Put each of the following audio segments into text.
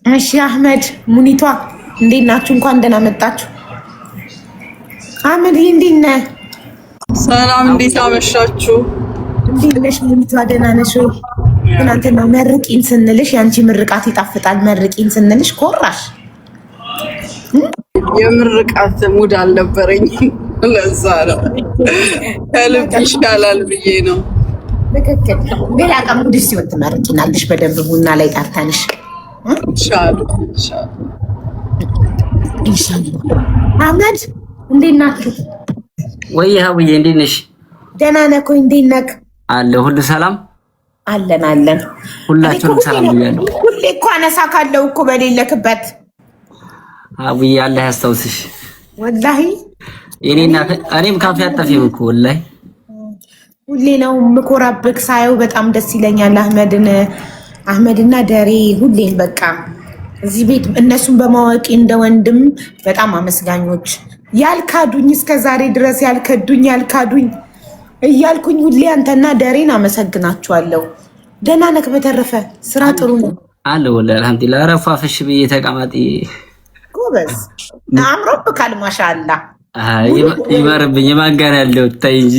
እሺ አህመድ ሙኒቷ እንዴት ናችሁ? እንኳን ደህና መጣችሁ። አህመድ እንዴት ነህ? ሰላም፣ እንዴት አመሻችሁ? እንዴት ነሽ ሙኒቷ? ደህና ነሽ? ትናንትና መርቂን ስንልሽ ያንቺ ምርቃት ይጣፍጣል። መርቂን ስንልሽ ኮራሽ። የምርቃት ሙድ አልነበረኝም፣ ለዛ ነው ከልብ ይሻላል ብዬ ነው። ትክክል። ሌላ ቀን ሙድሽ ሲወጥ ትመርቂናለሽ በደንብ ቡና ላይ ጠርተንሽ ኢንሻአላህ። አህመድ እንዴት ናችሁ? ወይ ሀውዬ እንዴት ነሽ? ደህና ነህ? ኮይ እንዴት ነህ? አለ ሁሉ ሰላም አለን። ሁላችሁም ሰላም ብያለሁ። ሁሌ እኮ አነሳ ካለው እኮ በሌለክበት ሀውዬ አላህ ያስታውስሽ። ወላሂ እኔም ካፌ አጠፊም እኮ ወላሂ ሁሌ ነው የምኮራብክ። ሳየው በጣም ደስ ይለኛል። አህመድና ደሬ ሁሌም በቃ እዚህ ቤት እነሱን በማወቂ እንደ ወንድም በጣም አመስጋኞች። ያልካዱኝ እስከ ዛሬ ድረስ ያልከዱኝ እያልኩኝ ሁሌ አንተና ደሬን አመሰግናችኋለሁ። ደህና ነህ? በተረፈ ስራ ጥሩ ነው አለ ወላሂ አልሐምዱሊላህ። ረፋፍሽ ብዬ ተቀማጢ ጎበዝ አምሮብካል። ማሻአላ ይመርብኝ ማጋር ያለው ታይ እንጂ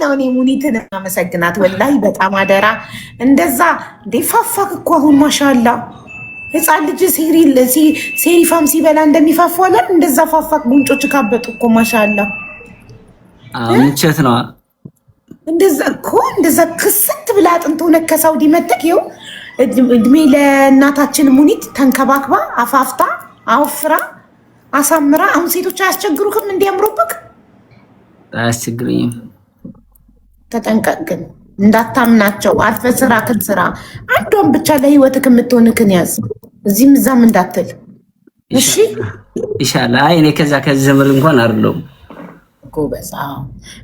ነው። እኔ ሙኒትን አመሰግናት ወላሂ በጣም አደራ። እንደዛ ፋፋክ እኮ አሁን ማሻአላ ህፃን ልጅ ሴሪፋም ሲበላ እንደሚፋፋለን እንደዛ ፋፋክ። ጉንጮች ካበጡ እኮ ማሻአላ ምንቸት ነው እንደዛ ክስት ብላ አጥንቶ ሆነ ከሳውዲ መጥተክ ይኸው እድሜ ለእናታችን ሙኒት ተንከባክባ አፋፍታ አውፍራ አሳምራ። አሁን ሴቶች አያስቸግሩክም? እንዲያምሩብክ አያስቸግሩኝም። ተጠንቀቅ ግን እንዳታምናቸው። አልፈ ስራክን ስራ። አንዷን ብቻ ለህይወትክ የምትሆንክን ያዝ። እዚህም እዛም እንዳትል እሺ። ኢንሻአላህ። እኔ ከዚህ ዘመን እንኳን አይደለም ጎበዝ።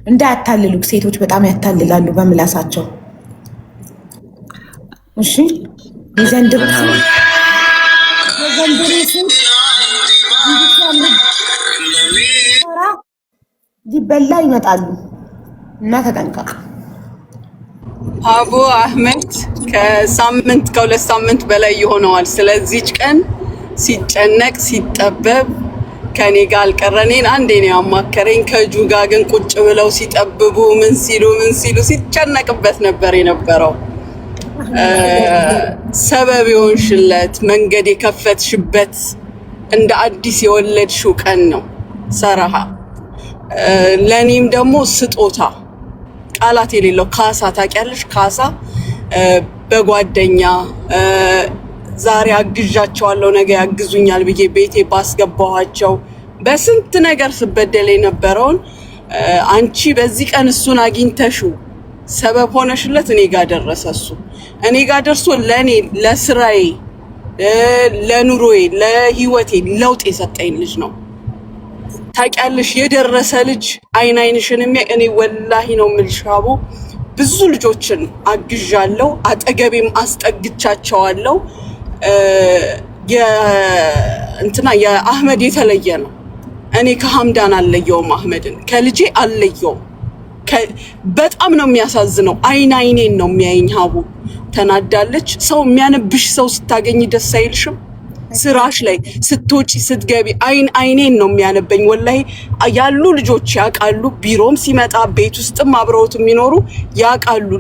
እንዳያታልሉክ። ሴቶች በጣም ያታልላሉ በምላሳቸው። እሺ የዘንድሮ ሊበላ ይመጣሉ እና ተጠንቀቅ። አቡ አህመድ ከሁለት ሳምንት በላይ ይሆነዋል ስለዚህች ቀን ሲጨነቅ ሲጠበብ ከኔ ጋር አልቀረኔን አንዴ ነው ያማከረኝ። ከጁ ጋር ግን ቁጭ ብለው ሲጠብቡ ምን ሲሉ ሲጨነቅበት ነበር የነበረው። ሰበብ የሆንሽለት መንገድ የከፈትሽበት እንደ አዲስ የወለድሽው ቀን ነው ሰራሃ። ለኔም ደግሞ ስጦታ ቃላት የሌለው ካሳ። ታውቂያለሽ ካሳ በጓደኛ ዛሬ አግዣቸዋለሁ ነገ ያግዙኛል ብዬ ቤቴ ባስገባኋቸው በስንት ነገር ስበደል የነበረውን አንቺ በዚህ ቀን እሱን አግኝተሽው ሰበብ ሆነሽለት እኔ ጋር ደረሰ። እኔ ጋር ደርሶ ለኔ ለስራዬ ለኑሮዬ ለህይወቴ ለውጥ የሰጠኝ ልጅ ነው። ታውቂያለሽ የደረሰ ልጅ አይንሽን የሚያይ። እኔ ወላሂ ነው የምልሽ አቡ ብዙ ልጆችን አግዣለሁ፣ አጠገቤም አስጠግቻቸዋለሁ። የአህመድ የተለየ ነው። እኔ ከሐምዳን አልለየውም፣ አህመድን ከልጄ አልለየውም። በጣም ነው የሚያሳዝነው። አይኔን ነው የሚያየኝ። ሀቡ ተናዳለች። ሰው የሚያነብሽ ሰው ስታገኝ ደስ አይልሽም? ስራሽ ላይ ስትወጪ ስትገቢ አይኔን ነው የሚያነበኝ። ወላሂ ያሉ ልጆች ያውቃሉ። ቢሮም ሲመጣ ቤት ውስጥም አብረውት የሚኖሩ ያውቃሉ።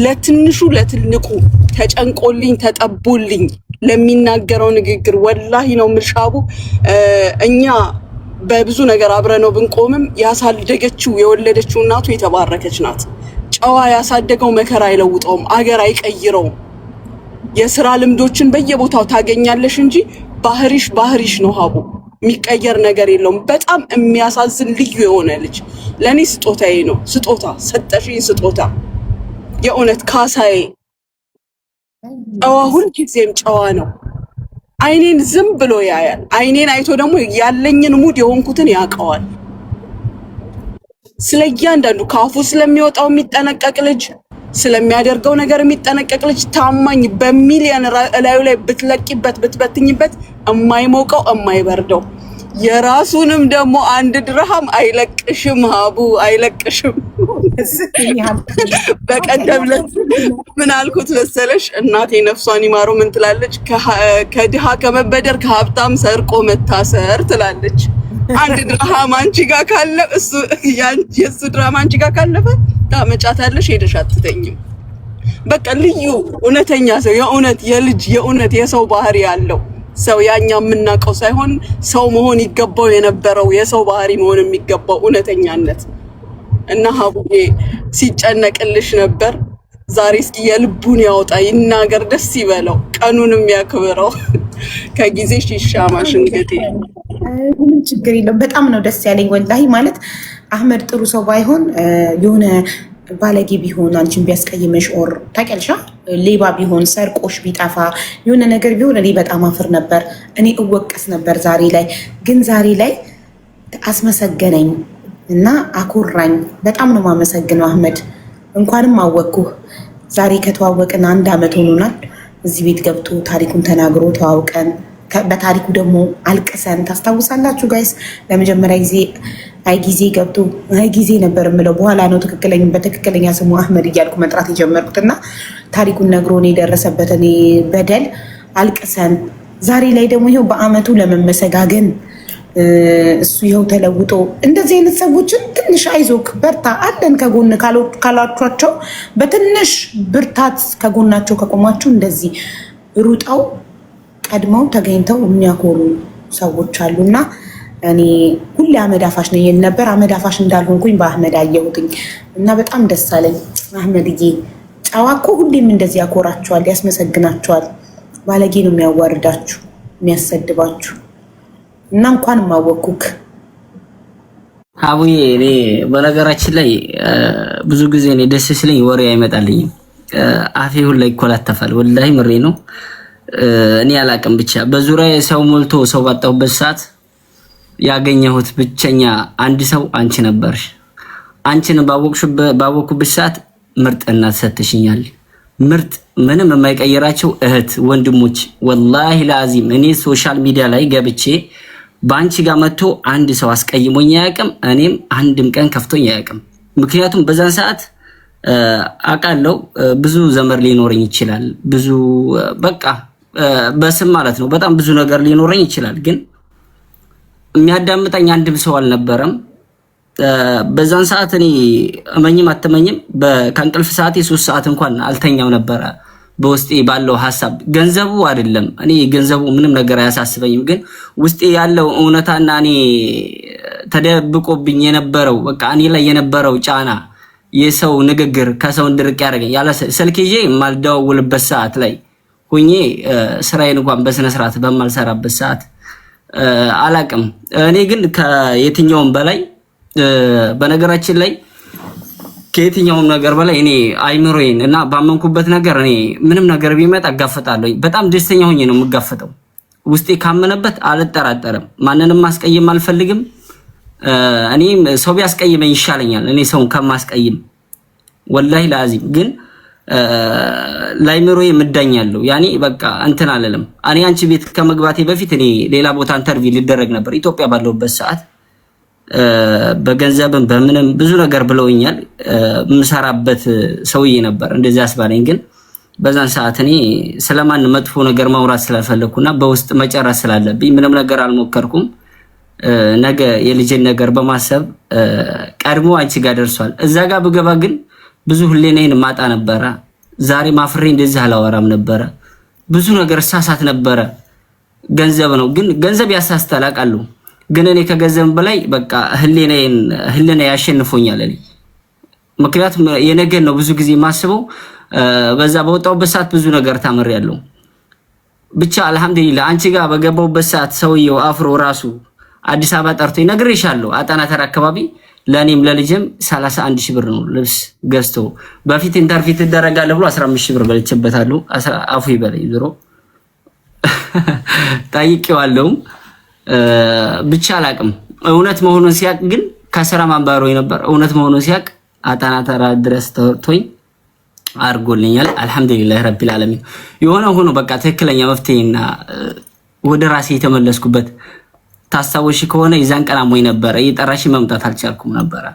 ለትንሹ ለትልቁ ተጨንቆልኝ ተጠቦልኝ ለሚናገረው ንግግር ወላሂ ነው ምርሻቡ። እኛ በብዙ ነገር አብረነው ብንቆምም ያሳደገችው የወለደችው እናቱ የተባረከች ናት። ጨዋ ያሳደገው መከራ አይለውጠውም፣ አገር አይቀይረውም። የስራ ልምዶችን በየቦታው ታገኛለሽ እንጂ ባህሪሽ ነው ሀቡ። የሚቀየር ነገር የለውም። በጣም የሚያሳዝን ልዩ የሆነ ልጅ ለኔ ስጦታዬ ነው። ስጦታ ሰጠሽኝ፣ ስጦታ የእውነት ካሳዬ። ጨዋ ሁልጊዜም ጨዋ ነው። አይኔን ዝም ብሎ ያያል። አይኔን አይቶ ደግሞ ያለኝን ሙድ የሆንኩትን ያውቀዋል። ስለእያንዳንዱ ካፉ ስለሚወጣው የሚጠነቀቅ ልጅ፣ ስለሚያደርገው ነገር የሚጠነቀቅ ልጅ፣ ታማኝ በሚሊዮን ላዩ ላይ ብትለቂበት ብትበትኝበት የማይሞቀው የማይበርደው የራሱንም ደግሞ አንድ ድርሃም አይለቅሽም ሀቡ አይለቅሽም። በቀደም ዕለት ምን አልኩት መሰለሽ? እናቴ ነፍሷን ይማረው ምን ትላለች? ከድሃ ከመበደር ከሀብታም ሰርቆ መታሰር ትላለች። አንድ ድርሃም አንቺ ጋር ካለ እሱ የሱ ድርሃም አንቺ ጋር ካለፈ ታመጫታለሽ፣ ሄደሽ አትተኝም። በቃ ልዩ እውነተኛ ሰው የእውነት የልጅ የእውነት የሰው ባህሪ ያለው ሰው ያኛ የምናውቀው ሳይሆን ሰው መሆን ይገባው የነበረው የሰው ባህሪ መሆን የሚገባው እውነተኛነት እና ሀቡዬ ሲጨነቅልሽ ነበር። ዛሬ እስኪ የልቡን ያወጣ ይናገር፣ ደስ ይበለው፣ ቀኑንም ያክብረው። ከጊዜ ይሻማሽ እንግዲህ ምንም ችግር የለውም። በጣም ነው ደስ ያለኝ ወላሂ። ማለት አህመድ ጥሩ ሰው ባይሆን የሆነ ባለጌ ቢሆን አንቺን ቢያስቀይመሽ ኦር ታውቂያለሽ፣ ሌባ ቢሆን ሰርቆሽ ቢጠፋ የሆነ ነገር ቢሆን እኔ በጣም አፍር ነበር፣ እኔ እወቀስ ነበር። ዛሬ ላይ ግን ዛሬ ላይ አስመሰገነኝ እና አኮራኝ። በጣም ነው የማመሰግነው አህመድ። እንኳንም አወቅኩህ። ዛሬ ከተዋወቅን 1 ዓመት ሆኖናል። እዚህ ቤት ገብቶ ታሪኩን ተናግሮ ተዋውቀን በታሪኩ ደግሞ አልቅሰን ታስታውሳላችሁ ጋይስ። ለመጀመሪያ ጊዜ አይ ጊዜ ገብቶ አይ ጊዜ ነበር የምለው፣ በኋላ ነው በትክክለኛ ስሙ አህመድ እያልኩ መጥራት የጀመርኩት እና ታሪኩን ነግሮን የደረሰበትን በደል አልቅሰን ዛሬ ላይ ደግሞ ይኸው በአመቱ ለመመሰጋገን እሱ ይኸው ተለውጦ እንደዚህ አይነት ሰዎችን ትንሽ አይዞክ በርታ አለን ከጎን ካላችኋቸው በትንሽ ብርታት ከጎናቸው ከቆማችሁ እንደዚህ ሩጠው ቀድመው ተገኝተው የሚያኮሩ ሰዎች አሉና እኔ ሁሌ አመድ አፋሽ ነው ይል ነበር። አመድ አፋሽ እንዳልሆንኩኝ በአህመድ አየሁትኝ እና በጣም ደስ አለኝ። አህመድዬ ጨዋ እኮ ሁሌም እንደዚህ ያኮራችኋል፣ ያስመሰግናችኋል። ባለጌ ነው የሚያዋርዳችሁ የሚያሰድባችሁ እና እንኳን ማወኩክ አቡዬ። እኔ በነገራችን ላይ ብዙ ጊዜ እኔ ደስ ሲለኝ ወሬ አይመጣልኝም፣ አፌ ሁላ ይኮላተፋል። ወላሂ ምሬ ነው። እኔ አላቅም ብቻ በዙሪያ ሰው ሞልቶ ሰው ባጣሁበት ሰዓት ያገኘሁት ብቸኛ አንድ ሰው አንቺ ነበርሽ። አንቺን ባወቅኩበት ሰዓት ምርጥ እናት ሰጥሽኛል። ምርጥ ምንም የማይቀየራቸው እህት ወንድሞች። ወላሂ ላዚም እኔ ሶሻል ሚዲያ ላይ ገብቼ በአንቺ ጋር መጥቶ አንድ ሰው አስቀይሞኝ አያውቅም። እኔም አንድም ቀን ከፍቶኝ አያውቅም። ምክንያቱም በዛን ሰዓት አውቃለሁ ብዙ ዘመድ ሊኖረኝ ይችላል፣ ብዙ በቃ በስም ማለት ነው በጣም ብዙ ነገር ሊኖረኝ ይችላል፣ ግን የሚያዳምጠኝ አንድም ሰው አልነበረም። በዛን ሰዓት እኔ እመኝም አትመኝም ከእንቅልፍ ሰዓቴ 3 ሰዓት እንኳን አልተኛው ነበረ። በውስጤ ባለው ሀሳብ ገንዘቡ አይደለም፣ እኔ ገንዘቡ ምንም ነገር አያሳስበኝም፣ ግን ውስጤ ያለው እውነታና እኔ ተደብቆብኝ የነበረው በቃ እኔ ላይ የነበረው ጫና የሰው ንግግር ከሰው እንድርቅ ያደረገኝ ያለ ስልክ ይዤ የማልደዋውልበት ሰዓት ላይ ሁኜ ስራዬን እንኳን በስነ ስርዓት በማልሰራበት ሰዓት አላቅም። እኔ ግን ከየትኛውም በላይ በነገራችን ላይ ከየትኛውም ነገር በላይ እኔ አይምሮዬን እና ባመንኩበት ነገር እኔ ምንም ነገር ቢመጣ እጋፈጣለሁ። በጣም ደስተኛ ሆኜ ነው የምጋፈጠው። ውስጤ ካመነበት አልጠራጠርም። ማንንም ማስቀየም አልፈልግም። እኔም ሰው ቢያስቀይመኝ ይሻለኛል እኔ ሰውን ከማስቀይም ወላሂ ላዚም። ግን ላይምሮዬ ምዳኛለሁ ያኔ በቃ እንትን አለለም። እኔ አንቺ ቤት ከመግባቴ በፊት እኔ ሌላ ቦታ ኢንተርቪው ሊደረግ ነበር ኢትዮጵያ ባለሁበት ሰዓት። በገንዘብም በምንም ብዙ ነገር ብለውኛል። የምሰራበት ሰውዬ ነበር እንደዚህ አስባለኝ። ግን በዛን ሰዓት እኔ ስለማን መጥፎ ነገር ማውራት ስላልፈለኩና በውስጥ መጨረስ ስላለብኝ ምንም ነገር አልሞከርኩም። ነገ የልጅን ነገር በማሰብ ቀድሞ አንቺ ጋር ደርሷል። እዛ ጋር ብገባ ግን ብዙ ህሊናዬን ማጣ ነበረ። ዛሬ ማፍሬ እንደዚህ አላወራም ነበረ። ብዙ ነገር ሳሳት ነበረ። ገንዘብ ነው ግን ገንዘብ ያሳስታል አውቃለሁ። ግን እኔ ከገንዘብ በላይ በቃ ህሊና ያሸንፎኛል እኔ። ምክንያቱም የነገን ነው ብዙ ጊዜ ማስበው። በዛ በወጣሁበት ሰዓት ብዙ ነገር ታምሬያለሁ። ብቻ አልሐምዱሊላህ አንቺ ጋር በገባሁበት ሰዓት ሰውየው አፍሮ ራሱ አዲስ አበባ ጠርቶ ይነግርሻለሁ አጣና ተራ አካባቢ ለኔም ለልጅም 31 ሺህ ብር ነው ልብስ ገዝቶ በፊት ኢንተርቪው ትደረጋለህ ብሎ 15 ሺህ ብር በልቼበታለሁ። አፉ ይበለኝ ዞሮ ጠይቄዋለሁ። ብቻ አላቅም እውነት መሆኑን ሲያቅ ግን ከስራ ማንባሮ ነበር። እውነት መሆኑን ሲያቅ አጣና ተራ ድረስ ተወርቶኝ አርጎልኛል። አልሐምዱሊላህ ረቢል ዓለሚን። የሆነ ሆኖ በቃ ትክክለኛ መፍትሄና ወደ ራሴ የተመለስኩበት ታስታውሽ ከሆነ የዛን ቀን አሞኝ ነበረ። እየጠራሽ መምጣት አልቻልኩም ነበረ።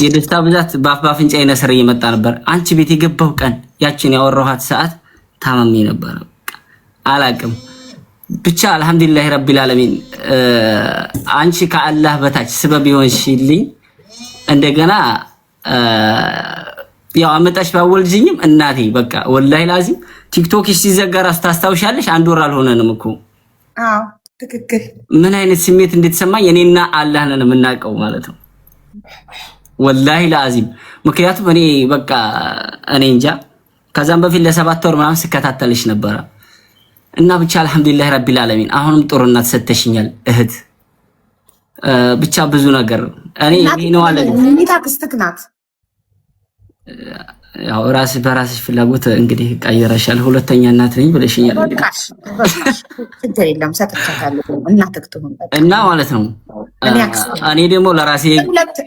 የደስታ ብዛት በአፍንጫ ነስር እየመጣ ነበር። አንቺ ቤት የገባው ቀን ያችን ያወራኋት ሰዓት ታመሜ ነበር። አላቅም ብቻ አልহামዱሊላህ ረቢል ዓለሚን አንቺ ከአላህ በታች ስበብ ይሆንሽልኝ። እንደገና ያው አመጣሽ ባወልጅኝም እናቴ በቃ ወላሂ ላዚም ቲክቶክሽ ሲዘጋራ ታስታውሻለሽ? አንድ ወር አልሆነንም እኮ። አዎ ትክክል። ምን አይነት ስሜት እንድትሰማኝ እኔና አላህ ነን የምናውቀው ማለት ነው። ወላሂ ላዚም ምክንያቱም እኔ በቃ እኔ እንጃ ከዛም በፊት ለሰባት ወር ምናምን ስከታተልሽ ነበረ እና ብቻ አልহামዱሊላህ ረቢል ዓለሚን አሁንም ጥሩ እናት ሰተሽኛል እህት። ብቻ ብዙ ነገር እኔ ነው አለ ምን ታክስትክ ናት። ያው ራስሽ በራስሽ ፍላጎት እንግዲህ ቀየረሻል። ሁለተኛ እናት ነኝ ብለሽኛል። እንግዲህ የለም ሰጥቻታለሁ እናትክ ትሁን እና ማለት ነው። እኔ ደግሞ ለራሴ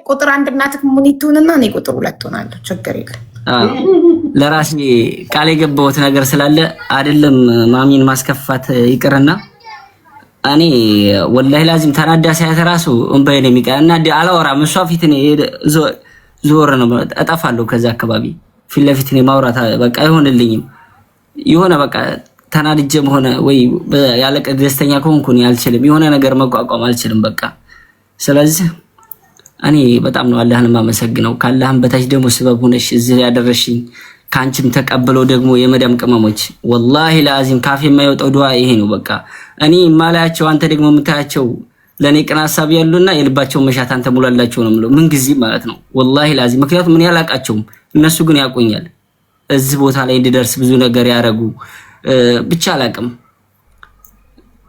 ቁጥር አንድ እናትክ ሙኒቱንና እኔ ቁጥር ሁለት ሆናለሁ። ችግር የለም። ለራሴ ቃል የገባሁት ነገር ስላለ አይደለም ማሚን ማስከፋት ይቅርና እኔ ወላሂ ላዚም ተናዳ ሳያት ራሱ እንባዬ ነው የሚቀርና አላወራም። እሷ ፊት ነው ዞር ነው እጠፋለሁ። ከዛ አካባቢ ፊት ለፊት ነው ማውራት በቃ አይሆንልኝም። የሆነ በቃ ተናድጄም ሆነ ወይ ያለቀ ደስተኛ ከሆንኩ ነው አልችልም። የሆነ ነገር መቋቋም አልችልም በቃ። ስለዚህ እኔ በጣም ነው አላህን ማመሰግነው። ካላህም በታች ደግሞ ስበብ ሆነሽ እዚህ ያደረሽኝ ካንቺም ተቀበለው ደግሞ የመዳም ቅመሞች ወላሂ ላዚም ካፌ የማይወጣው ዱዓ ይሄ ነው በቃ። እኔ ማላያቸው አንተ ደግሞ የምታያቸው ለኔ ቅን ሐሳብ ያሉና የልባቸው መሻት አንተ ሙላላቸው ነው የምለው ምን ጊዜ ማለት ነው ወላሂ ላዚም። ምክንያቱም ምን ያላቃቸውም እነሱ ግን ያቆኛል እዚህ ቦታ ላይ እንድደርስ ብዙ ነገር ያረጉ ብቻ አላቅም።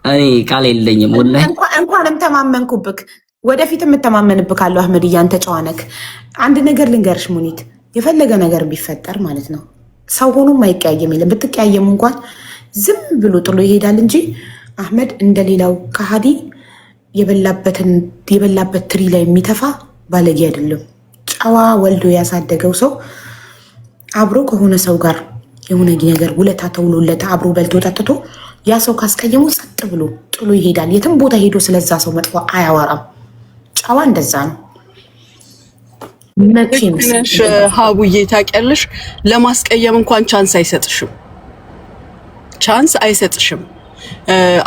እኔ ቃል የለኝም ወላሂ። እንኳንም ተማመንኩብክ ወደፊት የምተማመንብክ አለው አህመድ ያንተ ጨዋነክ። አንድ ነገር ልንገርሽ ሙኒት፣ የፈለገ ነገር ቢፈጠር ማለት ነው ሰው ሆኖ ማይቀያየም የለም። ብትቀያየሙ እንኳን ዝም ብሎ ጥሎ ይሄዳል እንጂ አህመድ እንደሌላው ከሃዲ የበላበት ትሪ ላይ የሚተፋ ባለጌ አይደለም። ጨዋ ወልዶ ያሳደገው ሰው አብሮ ከሆነ ሰው ጋር የሆነ ነገር ውለታ ተውሎለት አብሮ በልቶ ጠጥቶ ያ ሰው ካስቀየሙ ጸጥ ብሎ ጥሎ ይሄዳል። የትም ቦታ ሄዶ ስለዛ ሰው መጥፎ አያወራም። ጨዋ እንደዛ ነው። ትንሽ ሀቡዬ ታውቂያለሽ፣ ለማስቀየም እንኳን ቻንስ አይሰጥሽም።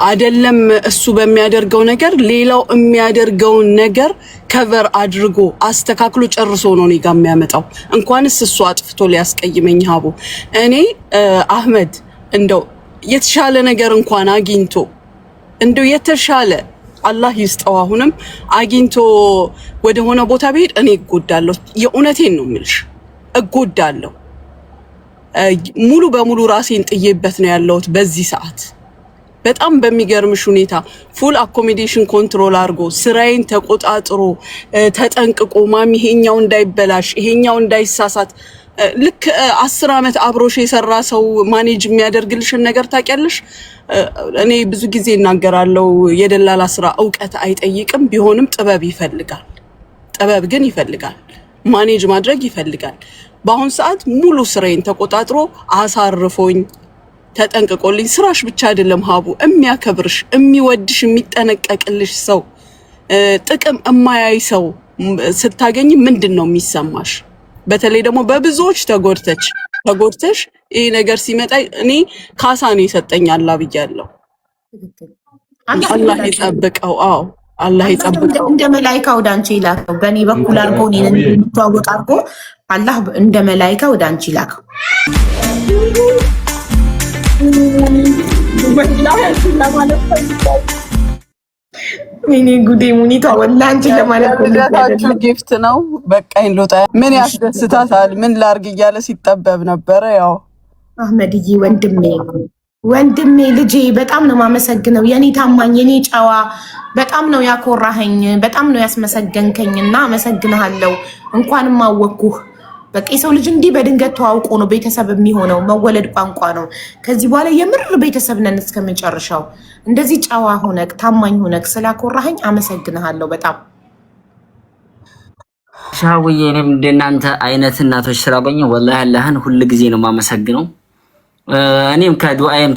አይደለም እሱ በሚያደርገው ነገር ሌላው የሚያደርገውን ነገር ከቨር አድርጎ አስተካክሎ ጨርሶ ነው እኔ ጋር የሚያመጣው። እንኳንስ እሱ አጥፍቶ ሊያስቀይመኝ ሀቡ። እኔ አህመድ እንደው የተሻለ ነገር እንኳን አግኝቶ እንደው የተሻለ አላህ ይስጠው አሁንም አግኝቶ ወደ ሆነ ቦታ ብሄድ እኔ እጎዳለሁ። የእውነቴን ነው የምልሽ እጎዳለሁ። ሙሉ በሙሉ ራሴን ጥዬበት ነው ያለሁት በዚህ ሰዓት። በጣም በሚገርምሽ ሁኔታ ፉል አኮሞዴሽን ኮንትሮል አድርጎ ስራዬን ተቆጣጥሮ ተጠንቅቆ ማሚ ይሄኛው እንዳይበላሽ ይሄኛው እንዳይሳሳት ልክ 10 ዓመት አብሮሽ የሰራ ሰው ማኔጅ የሚያደርግልሽን ነገር ታውቂያለሽ። እኔ ብዙ ጊዜ እናገራለሁ የደላላ ስራ እውቀት አይጠይቅም፣ ቢሆንም ጥበብ ይፈልጋል። ጥበብ ግን ይፈልጋል፣ ማኔጅ ማድረግ ይፈልጋል። በአሁን ሰዓት ሙሉ ስራዬን ተቆጣጥሮ አሳርፎኝ ተጠንቅቆልኝ ስራሽ ብቻ አይደለም ሀቡ የሚያከብርሽ የሚወድሽ የሚጠነቀቅልሽ ሰው ጥቅም የማያይ ሰው ስታገኝ ምንድን ነው የሚሰማሽ? በተለይ ደግሞ በብዙዎች ተጎድተሽ ይሄ ነገር ሲመጣ እኔ ካሳ ነው የሰጠኝ አላህ ብያለሁ። አላህ ይጠብቀው። አዎ አላህ ይጠብቀው። እንደ መላእክት ወደ አንቺ ይላከው። በእኔ በኩል አድርጎ እኔን እንድትዋወቅ አድርጎ አላህ እንደ መላእክት ወደ አንቺ ይላከው። ወይኔ ጉዴ ሙኒቷ ወላሂ አንቺ ለማለት ልደታችሁ ጊፍት ነው። በቃኝ ልውጣ። ምን ያስደስታታል? ምን ላርግ እያለ ሲጠበብ ነበረ። ያው አህመድዬ ወንድሜ ልጄ በጣም ነው የማመሰግነው። የኔ ታማኝ የኔ ጨዋ በጣም ነው ያኮራኸኝ፣ በጣም ነው ያስመሰገንከኝ እና አመሰግንሃለሁ። እንኳንም አወቅኩህ። በቃ የሰው ልጅ እንዲህ በድንገት ተዋውቆ ነው ቤተሰብ የሚሆነው። መወለድ ቋንቋ ነው። ከዚህ በኋላ የምር ቤተሰብ ነን እስከመጨረሻው። እንደዚህ ጨዋ ሆነክ ታማኝ ሆነክ ስላኮራኸኝ አመሰግንሃለሁ በጣም ሻውዬ። እኔም እንደናንተ አይነት እናቶች ስላገኘሁ ወላሂ አላህን ሁሉ ጊዜ ነው የማመሰግነው። እኔም ከዱዓዬም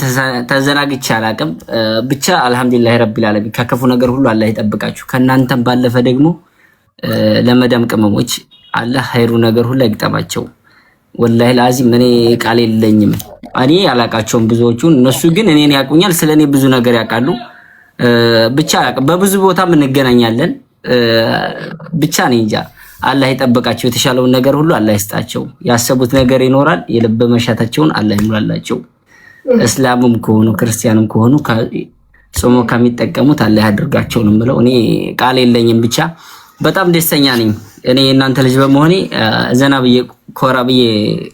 ተዘናግቼ አላቅም። ብቻ አልሐምዱሊላህ ረቢል ዓለሚን ከክፉ ነገር ሁሉ አላህ ይጠብቃችሁ። ከእናንተም ባለፈ ደግሞ ለመዳም ቅመሞች አላህ ኸይሩ ነገር ሁሉ ይግጠማቸው። ወላሂ ላዚም እኔ ቃል የለኝም። እኔ አላቃቸውም ብዙዎቹን፣ እነሱ ግን እኔን ያውቁኛል። ስለኔ ብዙ ነገር ያውቃሉ። ብቻ በብዙ ቦታም እንገናኛለን። ብቻ እኔ እንጃ አላህ ይጠብቃቸው። የተሻለውን ነገር ሁሉ አላህ ይስጣቸው። ያሰቡት ነገር ይኖራል። የልብ መሻታቸውን አላህ ይሙላላቸው። እስላምም ከሆኑ ክርስቲያንም ከሆኑ ጾሞ ከሚጠቀሙት አላህ ያድርጋቸው ነው የምለው። እኔ ቃል የለኝም። ብቻ በጣም ደስተኛ ነኝ። እኔ እናንተ ልጅ በመሆኔ ዘና ብዬ ኮራ ብዬ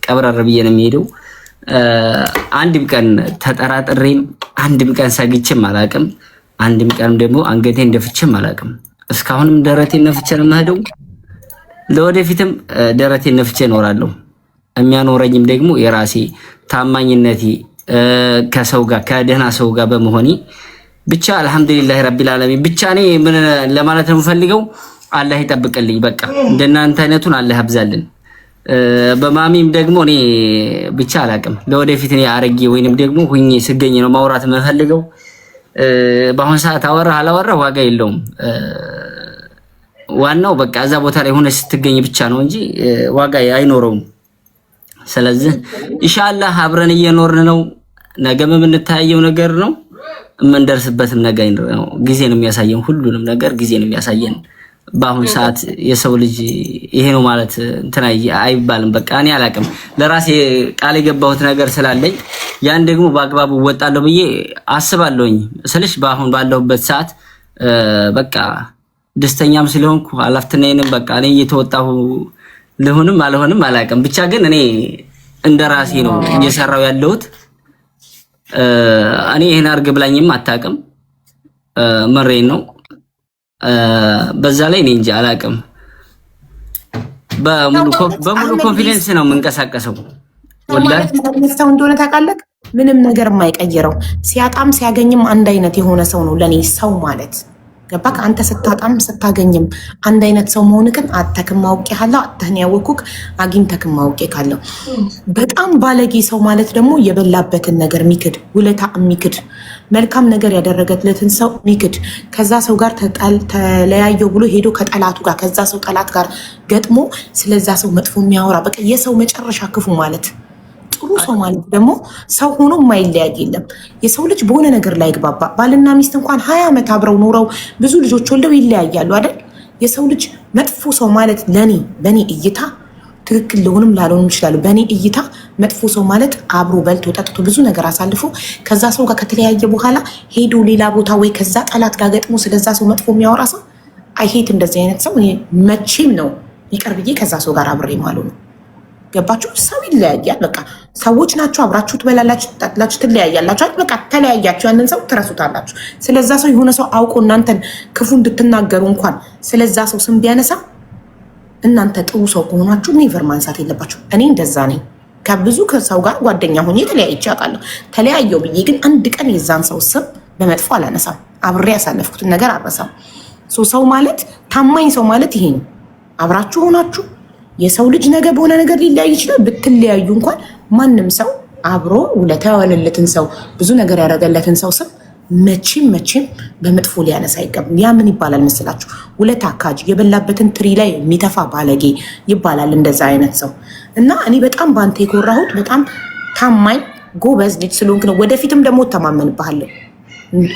ቀብረር ብዬ ነው የሚሄደው። አንድም ቀን ተጠራጥሬም አንድም ቀን ሰግቼም አላቅም። አንድም ቀን ደግሞ አንገቴን ደፍቼም አላቅም። እስካሁንም ደረቴን ነፍቼ ነው የምሄደው። ለወደፊትም ደረቴን ነፍቼ እኖራለሁ። የሚያኖረኝም ደግሞ የራሴ ታማኝነቴ ከሰው ጋር ከደህና ሰው ጋር በመሆኔ ብቻ አልሐምዱሊላህ ረቢል ዓለሚን። ብቻ እኔ ምን ለማለት ነው የምፈልገው፣ አላህ ይጠብቅልኝ። በቃ እንደናንተ አይነቱን አላህ ያብዛልን። በማሚም ደግሞ እኔ ብቻ አላቅም። ለወደፊት እኔ አረጌ ወይንም ደግሞ ሁኜ ስገኝ ነው ማውራት የምፈልገው። በአሁን ሰዓት አወራህ አላወራህ ዋጋ የለውም። ዋናው በቃ እዛ ቦታ ላይ ሆነ ስትገኝ ብቻ ነው እንጂ ዋጋ አይኖረውም። ስለዚህ ኢንሻአላህ አብረን እየኖርን ነው። ነገም የምንታየው ነገር ነው፣ የምንደርስበትም ነገር ነው። ጊዜ ነው የሚያሳየን፣ ሁሉንም ነገር ጊዜ ነው የሚያሳየን። በአሁን ሰዓት የሰው ልጅ ይሄ ነው ማለት እንትና አይባልም። በቃ እኔ አላቅም። ለራሴ ቃል የገባሁት ነገር ስላለኝ ያን ደግሞ በአግባቡ እወጣለሁ ብዬ አስባለሁኝ። ስለሽ በአሁን ባለሁበት ሰዓት በቃ ደስተኛም ስለሆንኩ አላፍትናዬንም በቃ እኔ እየተወጣሁ ልሆንም አልሆንም አላቅም። ብቻ ግን እኔ እንደራሴ ነው እየሰራው ያለሁት። እኔ ይሄን አርግ ብላኝም አታቅም። መሬን ነው በዛ ላይ እኔ እንጂ አላቅም። በሙሉ ኮንፊደንስ ነው የምንቀሳቀሰው። ወላሂ ሰው እንደሆነ ታውቃለህ፣ ምንም ነገር የማይቀይረው ሲያጣም ሲያገኝም አንድ አይነት የሆነ ሰው ነው ለኔ ሰው ማለት ገባክ? አንተ ስታጣም ስታገኝም አንድ አይነት ሰው መሆንክን አተክም ማውቄ ካለው አተህን ያወኩክ አግኝተክም ማውቄ ካለው። በጣም ባለጌ ሰው ማለት ደግሞ የበላበትን ነገር ሚክድ፣ ውለታ ሚክድ፣ መልካም ነገር ያደረገለትን ሰው ሚክድ፣ ከዛ ሰው ጋር ተለያየው ብሎ ሄዶ ከጠላቱ ጋር ከዛ ሰው ጠላት ጋር ገጥሞ ስለዛ ሰው መጥፎ የሚያወራ በቃ የሰው መጨረሻ ክፉ ማለት። ጥሩ ሰው ማለት ደግሞ ሰው ሆኖ የማይለያይ የለም። የሰው ልጅ በሆነ ነገር ላይ ግባባ። ባልና ሚስት እንኳን 20 ዓመት አብረው ኖረው ብዙ ልጆች ወልደው ይለያያሉ አይደል? የሰው ልጅ መጥፎ ሰው ማለት በኔ እይታ ትክክል ሊሆንም ላልሆንም ይችላል። በኔ እይታ መጥፎ ሰው ማለት አብሮ በልቶ ጠጥቶ ብዙ ነገር አሳልፎ ከዛ ሰው ጋር ከተለያየ በኋላ ሄዶ ሌላ ቦታ ወይ ከዛ ጠላት ጋር ገጥሞ ስለዛ ሰው መጥፎ የሚያወራ ሰው አይሄት። እንደዚህ አይነት ሰው መቼም ነው ይቅር ብዬ ከዛ ሰው ጋር አብሬ ማለት ነው። ገባችሁ? ሰው ይለያያል። በቃ ሰዎች ናችሁ። አብራችሁ ትበላላችሁ፣ ትጠጣላችሁ፣ ትለያያላችሁ። በቃ ተለያያችሁ፣ ያንን ሰው ትረሱታላችሁ። ስለዛ ሰው የሆነ ሰው አውቆ እናንተን ክፉ እንድትናገሩ እንኳን ስለዛ ሰው ስም ቢያነሳ እናንተ ጥሩ ሰው ከሆናችሁ ኔቨር ማንሳት የለባችሁ። እኔ እንደዛ ነኝ። ከብዙ ሰው ጋር ጓደኛ ሆኜ ተለያይቼ አውቃለሁ። ተለያየው ብዬ ግን አንድ ቀን የዛን ሰው ስም በመጥፎ አላነሳም። አብሬ ያሳለፍኩትን ነገር አልረሳም። ሰው ማለት ታማኝ ሰው ማለት ይሄ ነው። አብራችሁ ሆናችሁ የሰው ልጅ ነገ በሆነ ነገር ሊለያይ ይችላል። ብትለያዩ እንኳን ማንም ሰው አብሮ ውለታ ያዋለለትን ሰው ብዙ ነገር ያደረገለትን ሰው ስም መቼም በመጥፎ ሊያነሳ አይገባም። ያ ምን ይባላል መስላችሁ? ውለታ አካጅ፣ የበላበትን ትሪ ላይ የሚተፋ ባለጌ ይባላል እንደዛ አይነት ሰው። እና እኔ በጣም ባንተ የኮራሁት በጣም ታማኝ ጎበዝ ልጅ ስለሆንክ ነው። ወደፊትም ደግሞ እተማመንብሃለሁ፣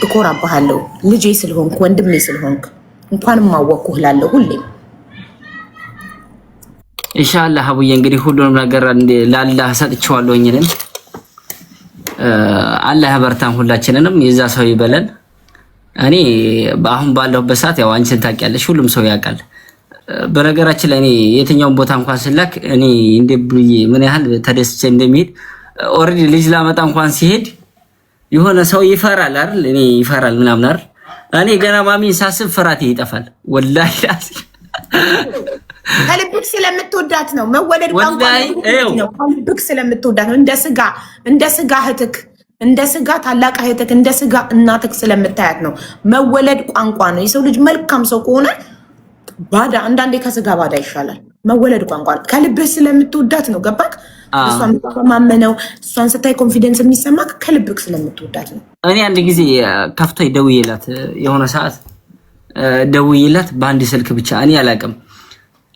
እኮራብሃለሁ። ልጄ ስለሆንክ ወንድሜ ስለሆንክ እንኳንም አወቅኩህ እላለሁ ሁሌም። ኢንሻአላህ አቡዬ እንግዲህ ሁሉንም ነገር ለአላህ ሰጥቼዋለሁኝ። አላህ ያበርታን ሁላችንንም፣ የዛ ሰው ይበለን። እኔ አሁን ባለሁበት ሰዓት ያው አንቺን ታውቂያለሽ፣ ሁሉም ሰው ያውቃል። በነገራችን ላይ እኔ የትኛውን ቦታ እንኳን ስላክ እኔ እንደ ብዬ ምን ያህል ተደስቼ እንደሚሄድ ኦልሬዲ ልጅ ላመጣ እንኳን ሲሄድ የሆነ ሰው ይፈራል አይደል? እኔ ይፈራል ምናምን አይደል? እኔ ገና ማሚን ሳስብ ፍራቴ ይጠፋል ወላሂ። ከልብክ ስለምትወዳት ነው። መወለድ ቋንቋ ነው። ከልብክ ስለምትወዳት ነው። እንደ ስጋ እህትክ፣ እንደ ስጋ ታላቅ እህትክ፣ እንደ ስጋ እናትክ ስለምታያት ነው። መወለድ ቋንቋ ነው። የሰው ልጅ መልካም ሰው ከሆነ ባዳ አንዳንዴ ከስጋ ባዳ ይሻላል። መወለድ ቋንቋ ከልብህ ስለምትወዳት ነው። ገባክ? እሷን ማመነው እሷን ስታይ ኮንፊደንስ የሚሰማ ከልብክ ስለምትወዳት ነው። እኔ አንድ ጊዜ ከፍቶኝ ደውዬላት የሆነ ሰዓት ደውዬላት በአንድ ስልክ ብቻ እኔ አላውቅም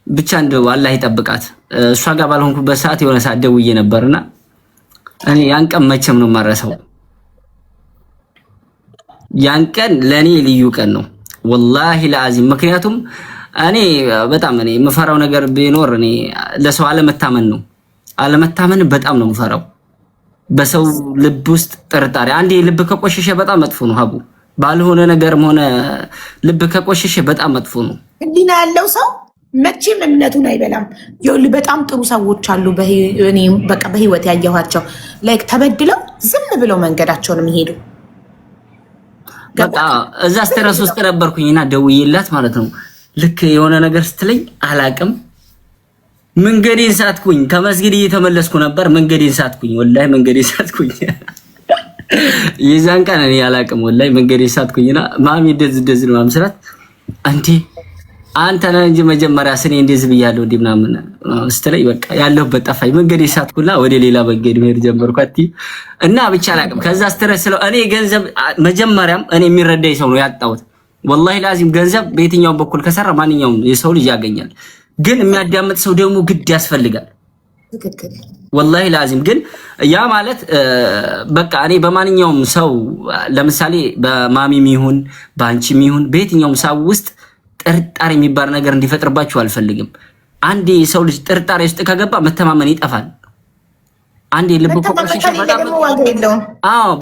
ብቻ እንደው አላህ ይጠብቃት እሷ ጋር ባልሆንኩበት ሰዓት የሆነ ሰዓት ደውዬ ነበርና እኔ ያን ቀን መቼም ነው የማረሳው። ያን ቀን ለኔ ልዩ ቀን ነው ወላሂ ለአዚም። ምክንያቱም እኔ በጣም እኔ የምፈራው ነገር ቢኖር እኔ ለሰው አለመታመን ነው። አለመታመን በጣም ነው የምፈራው። በሰው ልብ ውስጥ ጥርጣሬ፣ አንዴ ልብ ከቆሸሸ በጣም መጥፎ ነው ሀቡ። ባልሆነ ነገርም ሆነ ልብ ከቆሸሸ በጣም መጥፎ ነው። ህሊና ያለው ሰው መቼም እምነቱን አይበላም። ይኸውልህ በጣም ጥሩ ሰዎች አሉ እኔ በቃ በህይወት ያየኋቸው ላይክ ተበድለው ዝም ብለው መንገዳቸውን የሚሄዱ በቃ እዛ ስትረስ ውስጥ ነበርኩኝና ደውዬላት ማለት ነው። ልክ የሆነ ነገር ስትለኝ አላቅም መንገዴን ሳትኩኝ። ከመስጊድ እየተመለስኩ ነበር መንገዴን ሳትኩኝ። ወላሂ መንገዴን ሳትኩኝ። የዛን ቀን እኔ አላቅም ወላሂ መንገዴን ሳትኩኝና ማሚ እንደዚህ ነው ማምስራት አንተ አንተ ነህ እንጂ መጀመሪያ ስኔ እንደዚህ ብያለሁ እንዴ ምናምን ስትለኝ በቃ ያለሁበት ጠፋኝ። መንገዴን ሳትኩላ ወደ ሌላ መንገድ መሄድ ጀመርኩ እና ብቻ አላቅም። ከዛ ስትረስ ስለው እኔ ገንዘብ መጀመሪያም እኔ የሚረዳኝ ሰው ነው ያጣሁት። ወላሂ ላዚም ገንዘብ በየትኛውም በኩል ከሰራ ማንኛውም የሰው ልጅ ያገኛል። ግን የሚያዳምጥ ሰው ደግሞ ግድ ያስፈልጋል። ወላሂ ላዚም ግን ያ ማለት በቃ እኔ በማንኛውም ሰው ለምሳሌ በማሚም ይሁን በአንቺም ይሁን በየትኛውም ሰው ውስጥ ጥርጣሬ የሚባል ነገር እንዲፈጥርባችሁ አልፈልግም። አንዴ የሰው ልጅ ጥርጣሬ ውስጥ ከገባ መተማመን ይጠፋል። አንዴ ልብ ቆቆሽሽ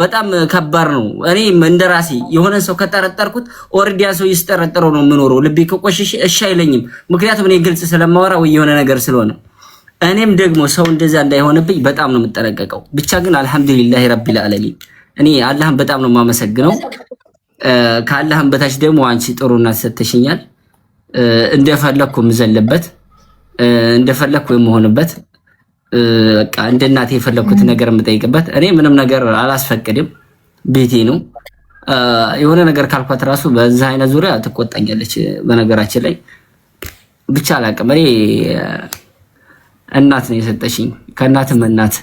በጣም ከባድ ነው። እኔ እንደራሴ የሆነ ሰው ከጠረጠርኩት ኦልሬዲ ያ ሰው ይስጠረጠረው ነው የምኖረው። ልቤ ከቆሽሽ እሺ አይለኝም። ምክንያቱም እኔ ግልጽ ስለማወራ ወይ የሆነ ነገር ስለሆነ እኔም ደግሞ ሰው እንደዛ እንዳይሆንብኝ በጣም ነው የምጠረቀቀው። ብቻ ግን አልহামዱሊላህ ረቢል ዓለሚን እኔ አላህን በጣም ነው የማመሰግነው። ከአላህም በታች ደግሞ አንቺ ጥሩና ሰተሽኛል። እንደፈለኩ የምዘልበት እንደፈለኩ የምሆንበት በቃ እንደ እናቴ የፈለኩት ነገር የምጠይቅበት እኔ ምንም ነገር አላስፈቅድም። ቤቴ ነው። የሆነ ነገር ካልኳት ራሱ በዛ አይነት ዙሪያ ትቆጣኛለች። በነገራችን ላይ ብቻ አላቅም። እኔ እናት ነው የሰጠሽኝ ከእናትም እናት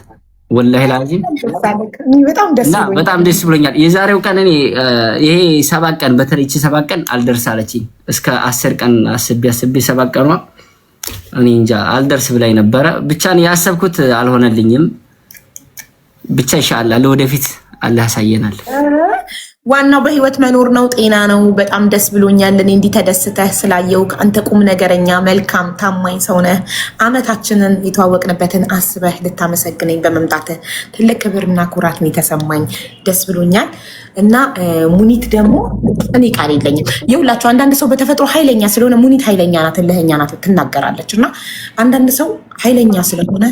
ወላሂ ላዚም በጣም ደስ ብሎኛል። የዛሬው ቀን እኔ ይሄ 7 ቀን በተለይ 7 ቀን አልደርሳለችኝ እስከ 10 ቀን አስቤ 7 ቀኗ እኔ እንጃ አልደርስ ብላኝ ነበረ። ብቻ ነው ያሰብኩት አልሆነልኝም። ብቻ ኢንሻአላህ ለወደፊት አላህ ያሳየናል። ዋናው በህይወት መኖር ነው፣ ጤና ነው። በጣም ደስ ብሎኛል እኔ እንዲህ ተደስተህ ስላየው። አንተ ቁም ነገረኛ፣ መልካም፣ ታማኝ ሰው ነህ። አመታችንን የተዋወቅንበትን አስበህ ልታመሰግነኝ በመምጣትህ ትልቅ ክብርና ኩራት ነው የተሰማኝ። ደስ ብሎኛል። እና ሙኒት ደግሞ እኔ ቃል የለኝም። ይኸውላችሁ አንዳንድ ሰው በተፈጥሮ ኃይለኛ ስለሆነ ሙኒት ኃይለኛ ናት፣ እልህኛ ናት ትናገራለች። እና አንዳንድ ሰው ኃይለኛ ስለሆነ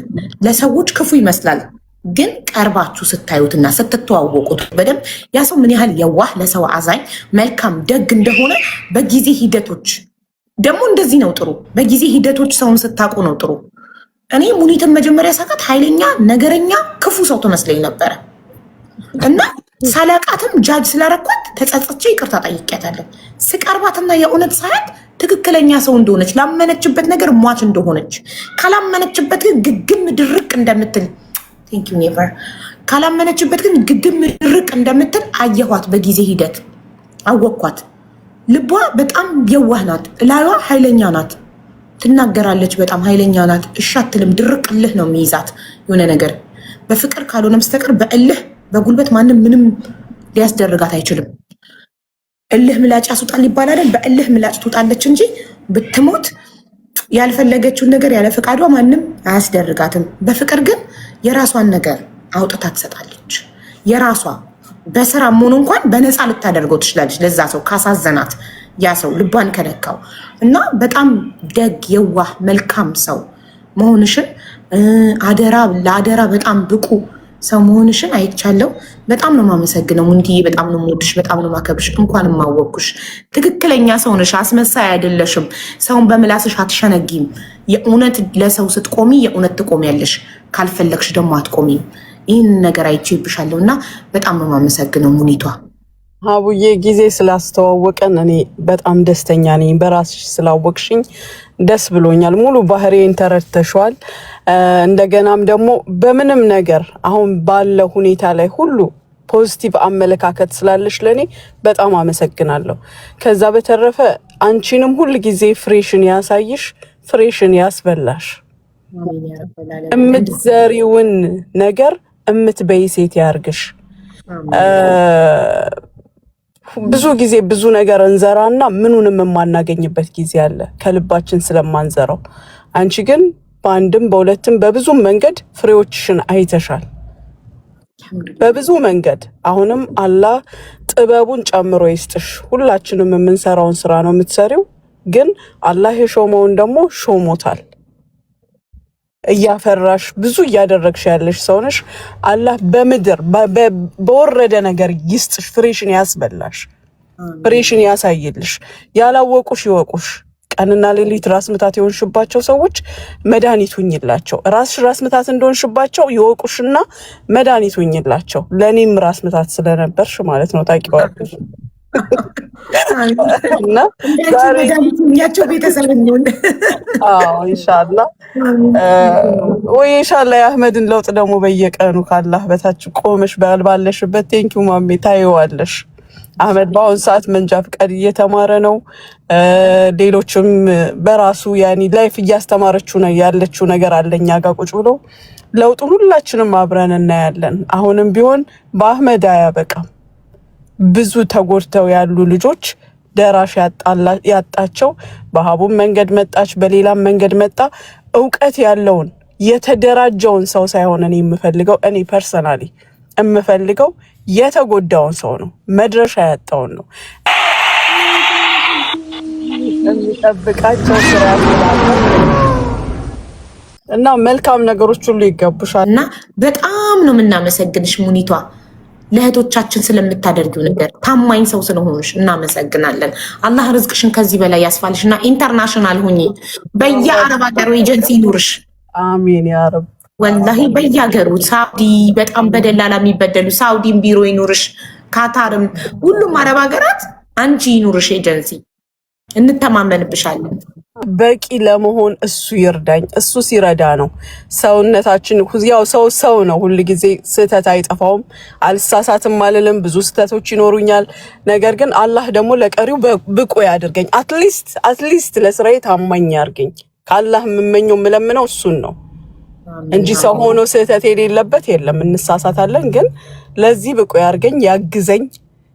ለሰዎች ክፉ ይመስላል። ግን ቀርባችሁ ስታዩትና ስትተዋወቁት በደንብ ያ ሰው ምን ያህል የዋህ ለሰው አዛኝ መልካም ደግ እንደሆነ በጊዜ ሂደቶች ደግሞ እንደዚህ ነው ጥሩ። በጊዜ ሂደቶች ሰውን ስታውቁ ነው ጥሩ። እኔ ሙኒትን መጀመሪያ ሳቃት ኃይለኛ ነገረኛ ክፉ ሰው ትመስለኝ ነበረ እና ሳላቃትም ጃጅ ስላረኳት ተጸጽቼ ይቅርታ ጠይቄያታለሁ። ስቀርባትና የእውነት ሳያት ትክክለኛ ሰው እንደሆነች ላመነችበት ነገር ሟች እንደሆነች ካላመነችበት ግን ግግም ድርቅ እንደምትል ኔቨር ካላመነችበት ግን ግግም ድርቅ እንደምትል አየኋት። በጊዜ ሂደት አወኳት። ልቧ በጣም የዋህ ናት፣ ላይዋ ኃይለኛ ናት፣ ትናገራለች። በጣም ኃይለኛ ናት። እሺ አትልም። ድርቅ እልህ ነው የሚይዛት የሆነ ነገር። በፍቅር ካልሆነ በስተቀር በእልህ በጉልበት ማንም ምንም ሊያስደርጋት አይችልም። እልህ ምላጭ ያስወጣል ይባላል። በእልህ ምላጭ ትውጣለች እንጂ ብትሞት ያልፈለገችውን ነገር ያለ ፈቃዷ ማንም አያስደርጋትም። በፍቅር ግን የራሷን ነገር አውጥታ ትሰጣለች። የራሷ በስራ መሆኑ እንኳን በነፃ ልታደርገው ትችላለች። ለዛ ሰው ካሳዘናት ያ ሰው ልቧን ከነካው እና በጣም ደግ የዋህ መልካም ሰው መሆንሽን አደራ ለአደራ በጣም ብቁ ሰው መሆንሽን አይቻለው። በጣም ነው የማመሰግነው ሙኒትዬ። በጣም ነው የምወድሽ፣ በጣም ነው የማከብርሽ። እንኳን የማወቅኩሽ ትክክለኛ ሰው ነሽ። አስመሳይ አይደለሽም። ሰውን በምላስሽ አትሸነጊም። የእውነት ለሰው ስትቆሚ የእውነት ትቆሚያለሽ። ካልፈለግሽ ደግሞ አትቆሚም። ይህን ነገር አይቼብሻለሁ እና በጣም ነው የማመሰግነው ሙኒቷ። ሀቡዬ ጊዜ ስላስተዋወቀን እኔ በጣም ደስተኛ ነኝ። በራስሽ ስላወቅሽኝ ደስ ብሎኛል። ሙሉ ባህሪዬን ተረድተሽዋል። እንደገናም ደግሞ በምንም ነገር አሁን ባለው ሁኔታ ላይ ሁሉ ፖዚቲቭ አመለካከት ስላለሽ ለኔ በጣም አመሰግናለሁ። ከዛ በተረፈ አንቺንም ሁል ጊዜ ፍሬሽን ያሳይሽ፣ ፍሬሽን ያስበላሽ፣ እምትዘሪውን ነገር እምትበይ ሴት ያርግሽ። ብዙ ጊዜ ብዙ ነገር እንዘራና ምኑንም የማናገኝበት ጊዜ አለ ከልባችን ስለማንዘራው። አንቺ ግን በአንድም በሁለትም በብዙ መንገድ ፍሬዎችሽን አይተሻል፣ በብዙ መንገድ። አሁንም አላህ ጥበቡን ጨምሮ ይስጥሽ። ሁላችንም የምንሰራውን ስራ ነው የምትሰሪው፣ ግን አላህ የሾመውን ደግሞ ሾሞታል። እያፈራሽ ብዙ እያደረግሽ ያለሽ ሰውነሽ። አላህ በምድር በወረደ ነገር ይስጥሽ፣ ፍሬሽን ያስበላሽ፣ ፍሬሽን ያሳይልሽ። ያላወቁሽ ይወቁሽ። ቀንና ሌሊት ራስ ምታት የሆንሽባቸው ሰዎች መድኃኒት ሁኝላቸው። ራስሽ ራስ ምታት እንደሆንሽባቸው ይወቁሽና መድኃኒት ሁኝላቸው። ለእኔም ራስ ምታት ስለነበርሽ ማለት ነው ታውቂዋለሽ። እና ዛሬኛቸው ቤተሰብ ሆን ኢንሻላ ወይ ኢንሻላ የአህመድን ለውጥ ደግሞ በየቀኑ ካላህ በታች ቆመሽ ባለሽበት ቴንኪው ማሜ ታየዋለሽ። አህመድ በአሁን ሰዓት መንጃ ፍቃድ እየተማረ ነው። ሌሎችም በራሱ ያኒ ላይፍ እያስተማረችው ነው ያለችው ነገር አለኛ ጋር ቁጭ ብሎ ለውጡን ሁላችንም አብረን እናያለን። አሁንም ቢሆን በአህመድ አያበቃም። ብዙ ተጎድተው ያሉ ልጆች ደራሽ ያጣቸው በሀቡም መንገድ መጣች፣ በሌላም መንገድ መጣ። እውቀት ያለውን የተደራጀውን ሰው ሳይሆን እኔ የምፈልገው እኔ ፐርሰናሊ የምፈልገው የተጎዳውን ሰው ነው፣ መድረሻ ያጣውን ነው የሚጠብቃቸው ስራ እና መልካም ነገሮች ሁሉ ይገቡሻል። እና በጣም ነው የምናመሰግንሽ ሙኒቷ ለእህቶቻችን ስለምታደርጊው ነገር፣ ታማኝ ሰው ስለሆንሽ እናመሰግናለን። አላህ ርዝቅሽን ከዚህ በላይ ያስፋልሽ እና ኢንተርናሽናል ሁኚ። በየአረብ ሀገሩ ኤጀንሲ ይኑርሽ። አሚን ያ ረብ። ወላሂ በየሀገሩ ሳውዲ በጣም በደላላ የሚበደሉ ሳውዲም ቢሮ ይኑርሽ፣ ካታርም፣ ሁሉም አረብ ሀገራት አንቺ ይኑርሽ ኤጀንሲ። እንተማመንብሻለን። በቂ ለመሆን እሱ ይርዳኝ። እሱ ሲረዳ ነው ሰውነታችን። ያው ሰው ነው፣ ሁል ጊዜ ስህተት አይጠፋውም። አልሳሳትም አልልም፣ ብዙ ስህተቶች ይኖሩኛል። ነገር ግን አላህ ደግሞ ለቀሪው ብቁ ያድርገኝ። አትሊስት ለስራዬ ታማኝ ያርገኝ። ከአላህ የምመኘው የምለምነው እሱን ነው እንጂ ሰው ሆኖ ስህተት የሌለበት የለም። እንሳሳታለን፣ ግን ለዚህ ብቁ ያርገኝ፣ ያግዘኝ።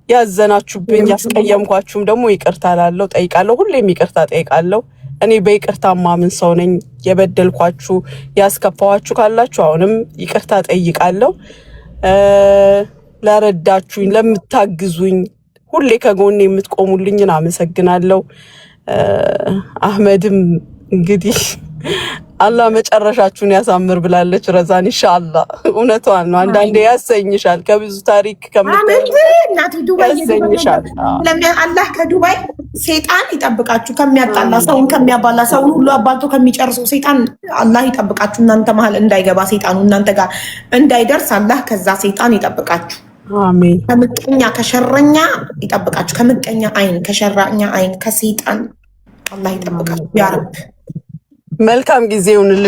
ያዘናችሁብኝ ያስቀየምኳችሁም ደግሞ ይቅርታ ላለው ጠይቃለሁ። ሁሌም ይቅርታ ጠይቃለሁ። እኔ በይቅርታ ማምን ሰው ነኝ። የበደልኳችሁ ያስከፋዋችሁ ካላችሁ አሁንም ይቅርታ ጠይቃለሁ። ለረዳችሁኝ፣ ለምታግዙኝ፣ ሁሌ ከጎኔ የምትቆሙልኝን አመሰግናለሁ። አህመድም እንግዲህ አላህ መጨረሻችሁን ያሳምር ብላለች ረዛን። ኢንሻአላህ እውነቷን ነው። አንዳንዴ ያሰኝሻል፣ ከብዙ ታሪክ ያሰኝሻል። አላህ ከዱባይ ሰይጣን ይጠብቃችሁ፣ ከሚያጣላ ሰውን ከሚያባላ ሰውን ሁሉ አባልቶ ከሚጨርሰው ሰይጣን አላህ ይጠብቃችሁ። እናንተ መሀል እንዳይገባ ሰይጣኑ እናንተ ጋር እንዳይደርስ አላህ ከዛ ሰይጣን ይጠብቃችሁ። አሜን። ከምቀኛ ከሸረኛ ይጠብቃችሁ። ከምቀኛ አይን፣ ከሸራኛ አይን፣ ከሰይጣን አላህ ይጠብቃችሁ ያ ረብ። መልካም ጊዜ ይሁንልሽ።